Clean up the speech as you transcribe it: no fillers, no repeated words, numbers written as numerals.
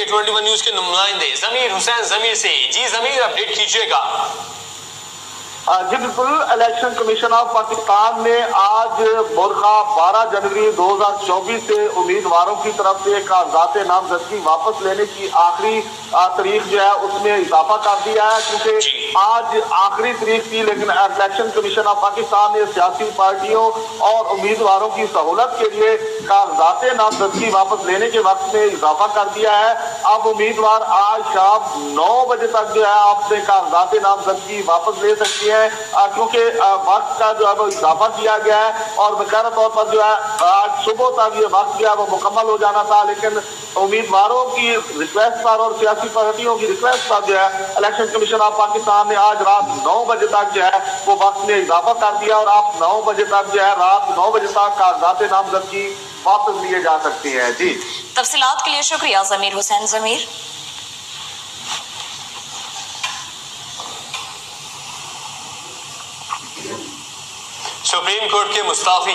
21 news کے نمائندے ضمیر حسین ضمیر سے. جی ضمیر، اپڈیٹ کیجیے گا. جی بالکل، الیکشن کمیشن آف پاکستان نے آج برقع 12 جنوری 2024 سے امیدواروں کی طرف سے کاغذات نامزدگی واپس لینے کی آخری تاریخ جو ہے اس میں اضافہ کر دیا ہے، کیونکہ آج آخری تاریخ تھی، لیکن الیکشن کمیشن آف پاکستان نے سیاسی پارٹیوں اور امیدواروں کی سہولت کے لیے کاغذات نامزدگی واپس لینے کے وقت میں اضافہ کر دیا ہے. اب امیدوار آج شام 9 بجے تک جو ہے آپ سے کاغذات نامزدگی واپس لے سکتی ہے، کیونکہ وقت کا جو ہے وہ اضافہ کیا گیا ہے اور باقاعدہ طور پر جو ہے آج صبح تک یہ وقت جو ہے وہ مکمل ہو جانا تھا، لیکن امیدواروں کی ریکویسٹ پر اور سیاسی پارٹیوں کی ریکویسٹ پر جو ہے الیکشن کمیشن آف پاکستان نے آج رات 9 بجے تک جو ہے وہ وقت میں اضافہ کر دیا، اور آپ 9 بجے تک جو ہے رات 9 بجے تک کاغذات نامزدگی واپس لیے جا سکتی ہے. جی، تفصیلات کے لیے شکریہ ضمیر حسین ضمیر. سپریم کورٹ کے مستعفی